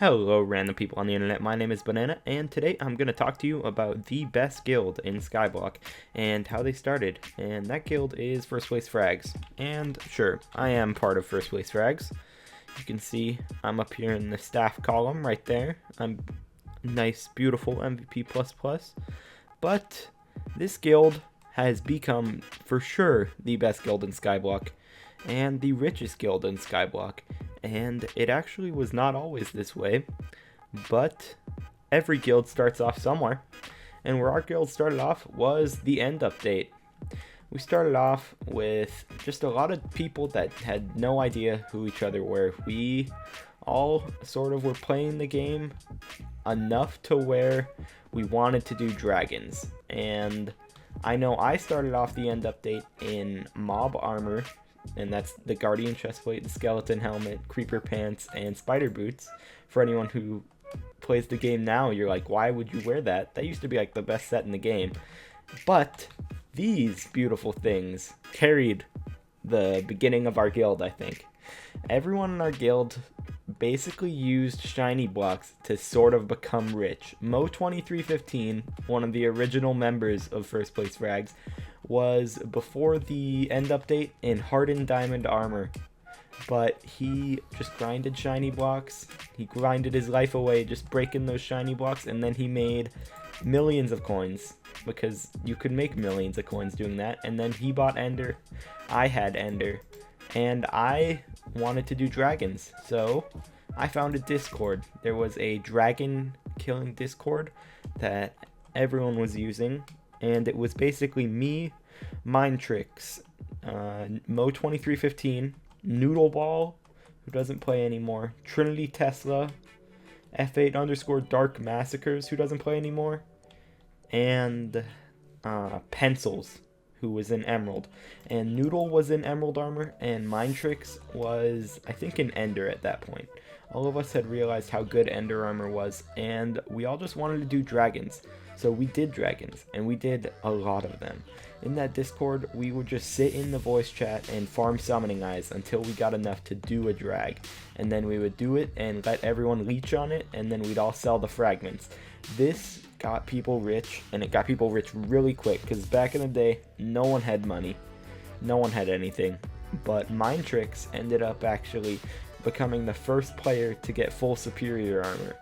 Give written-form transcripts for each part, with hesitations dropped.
Hello random people on the internet, my name is Banana, and today I'm going to talk to you about the best guild in Skyblock, and how they started, and that guild is First Place Frags, and sure, I am part of First Place Frags. You can see I'm up here in the staff column right there. I'm nice, beautiful MVP++, but this guild has become, for sure, the best guild in Skyblock, and the richest guild in Skyblock. And it actually was not always this way, but every guild starts off somewhere, and where our guild started off was the end update. We started off with just a lot of people that had no idea who each other were. We all sort of were playing the game enough to where we wanted to do dragons, and I know I started off the end update in mob armor, and that's the Guardian chestplate, the skeleton helmet, creeper pants, and spider boots. For anyone who plays the game now, you're like, why would you wear that? That used to be like the best set in the game. But these beautiful things carried the beginning of our guild, I think. Everyone in our guild basically used shiny blocks to sort of become rich. Mo2315, one of the original members of First Place Frags, was before the end update in hardened diamond armor, but he just grinded shiny blocks. He grinded his life away just breaking those shiny blocks, and then he made millions of coins, because you could make millions of coins doing that. And then he bought ender, I had ender, and I wanted to do dragons, so I found a Discord. There was a dragon killing Discord that everyone was using, and it was basically me, Mindtricks, Mo2315, Noodleball, who doesn't play anymore, Trinity Tesla, F8_Dark Massacres, who doesn't play anymore, and Pencils, who was in Emerald. And Noodle was in Emerald armor, and Mindtricks was, I think, in Ender at that point. All of us had realized how good Ender armor was, and we all just wanted to do dragons. So we did dragons, and we did a lot of them. In that Discord, we would just sit in the voice chat and farm summoning eyes until we got enough to do a drag. And then we would do it and let everyone leech on it, and then we'd all sell the fragments. This got people rich, and it got people rich really quick, because back in the day, no one had money. No one had anything. But Mindtricks ended up actually becoming the first player to get full superior armor,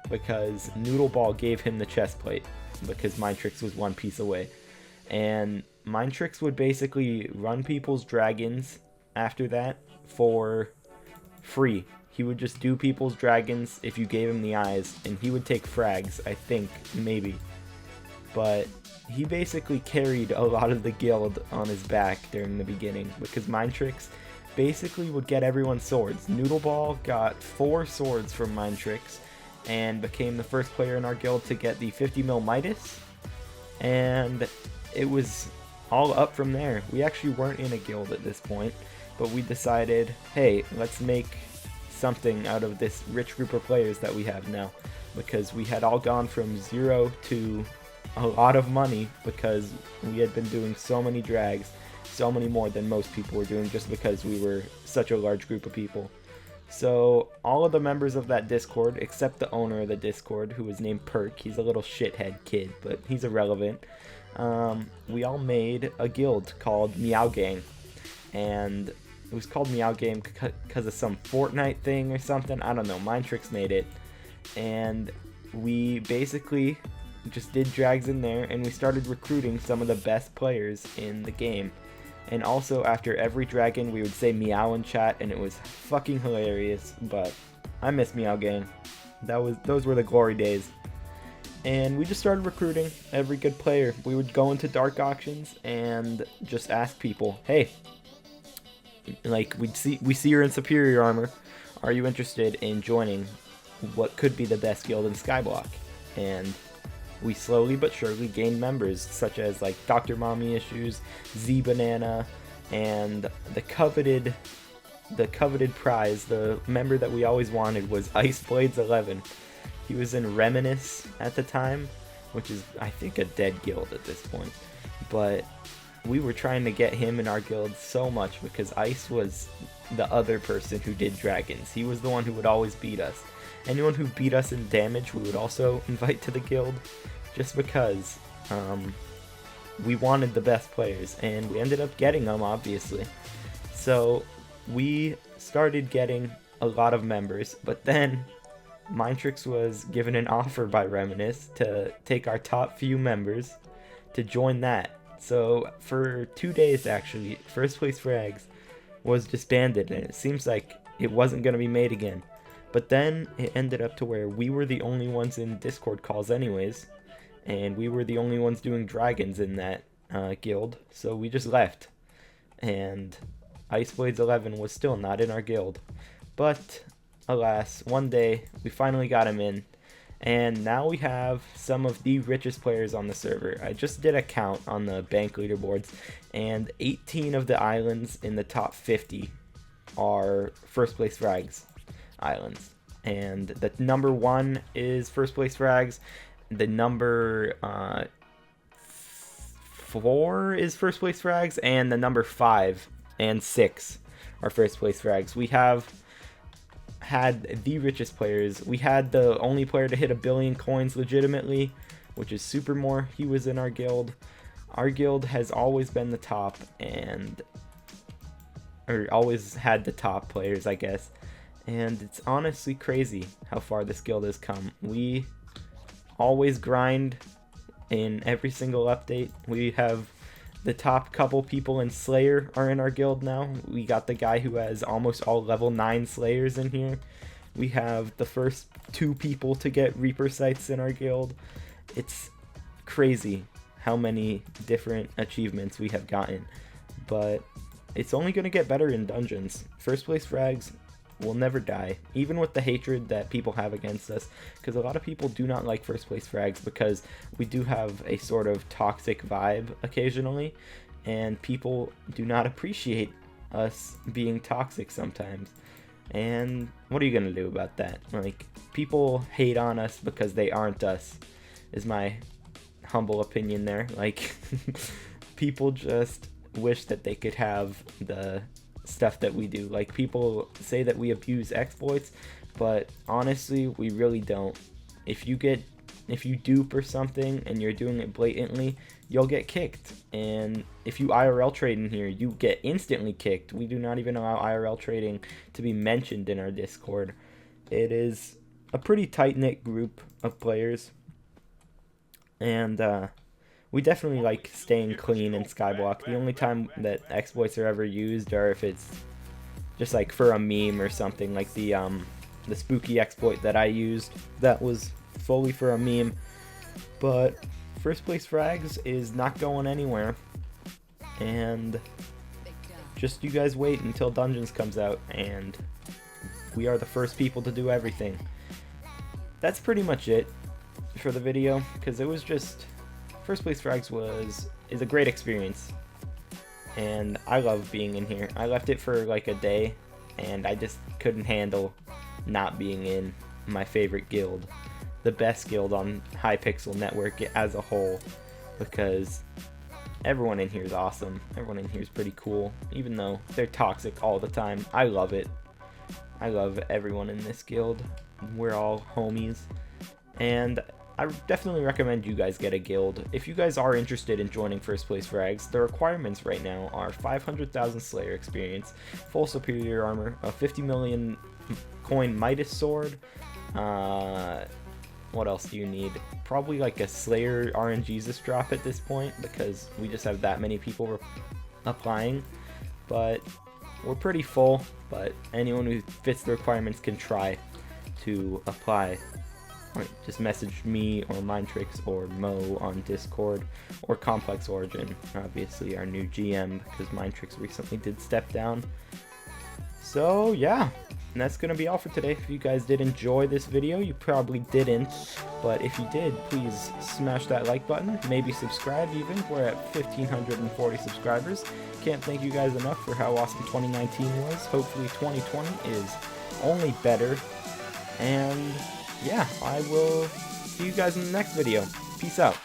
because Noodleball gave him the chestplate, because Mindtricks was one piece away. And Mindtricks would basically run people's dragons after that for free. He would just do people's dragons if you gave him the eyes, and he would take frags, I think, maybe. But he basically carried a lot of the guild on his back during the beginning, because Mindtricks basically would get everyone swords. Noodleball got 4 swords from Mindtricks, and became the first player in our guild to get the 50 mil Midas, and it was all up from there. We actually weren't in a guild at this point, but we decided, hey, let's make something out of this rich group of players that we have now, because we had all gone from 0 to a lot of money, because we had been doing so many drags, so many more than most people were doing, just because we were such a large group of people. So all of the members of that Discord, except the owner of the Discord, who was named Perk, he's a little shithead kid, but he's irrelevant, we all made a guild called Meow Gang. And it was called Meow Gang because of some Fortnite thing or something. I don't know. Mindtricks made it. And we basically just did drags in there, and we started recruiting some of the best players in the game. And also, after every dragon, we would say meow in chat, and it was fucking hilarious. But I miss Meow Gang. Those were the glory days. And we just started recruiting every good player. We would go into dark auctions and just ask people, hey, like, we see you're in superior armor. Are you interested in joining what could be the best guild in Skyblock? And we slowly but surely gained members, such as like Dr. Mommy Issues, Z Banana, and the coveted prize, the member that we always wanted, was Ice Blades 11. He was in Reminisce at the time, which is, I think, a dead guild at this point. But we were trying to get him in our guild so much because Ice was the other person who did dragons. He was the one who would always beat us. Anyone who beat us in damage, we would also invite to the guild, just because we wanted the best players, and we ended up getting them, obviously. So we started getting a lot of members, but then Mindtrix was given an offer by Reminisce to take our top few members to join that. So for 2 days, actually, First Place Frags was disbanded, and it seems like it wasn't going to be made again. But then it ended up to where we were the only ones in Discord calls anyways, and we were the only ones doing dragons in that guild, so we just left. And Iceblades 11 was still not in our guild. But alas, one day we finally got him in, and now we have some of the richest players on the server. I just did a count on the bank leaderboards, and 18 of the islands in the top 50 are First Place Frags islands. And the number 1 is First Place Frags. The number 4 is First Place Frags, and the number 5 and 6 are First Place Frags. We have had the richest players. We had the only player to hit 1 billion coins legitimately, which is Supermore. He was in our guild. Our guild has always been the top, or always had the top players, I guess. And it's honestly crazy how far this guild has come. We always grind in every single update. We have the top couple people in Slayer are in our guild now. We got the guy who has almost all level 9 Slayers in here. We have the first 2 people to get Reaper sites in our guild. It's crazy how many different achievements we have gotten. But it's only going to get better in dungeons. First Place Frags will never die, even with the hatred that people have against us, because a lot of people do not like First Place Frags because we do have a sort of toxic vibe occasionally, and people do not appreciate us being toxic sometimes. And what are you gonna do about that? Like, people hate on us because they aren't us, is my humble opinion there. Like, people just wish that they could have the stuff that we do. Like, people say that we abuse exploits, but honestly we really don't. If you dupe or something and you're doing it blatantly, you'll get kicked. And if you IRL trade in here, you get instantly kicked. We do not even allow IRL trading to be mentioned in our Discord. It is a pretty tight-knit group of players, and we definitely like staying clean in Skyblock. The only time that exploits are ever used are if it's just like for a meme or something, like the spooky exploit that I used. That was fully for a meme. But First Place Frags is not going anywhere. And just you guys wait until Dungeons comes out, and we are the first people to do everything. That's pretty much it for the video, because it was just... First Place Frags is a great experience, and I love being in here. I left it for like a day, and I just couldn't handle not being in my favorite guild, the best guild on Hypixel network as a whole, because everyone in here is awesome. Everyone in here is pretty cool, even though they're toxic all the time. I love it. I love everyone in this guild. We're all homies, and I definitely recommend you guys get a guild. If you guys are interested in joining First Place Frags, the requirements right now are 500,000 Slayer experience, full superior armor, a 50 million coin Midas sword. What else do you need? Probably like a Slayer RNGesus drop at this point, because we just have that many people applying. But we're pretty full, but anyone who fits the requirements can try to apply. Or just message me or Mindtrix or Mo on Discord, or Complex Origin, obviously our new GM, because Mindtrix recently did step down. So yeah, and that's gonna be all for today. If you guys did enjoy this video, you probably didn't, but if you did, please smash that like button, maybe subscribe even. We're at 1,540 subscribers. Can't thank you guys enough for how awesome 2019 was. Hopefully 2020 is only better, and yeah, I will see you guys in the next video. Peace out.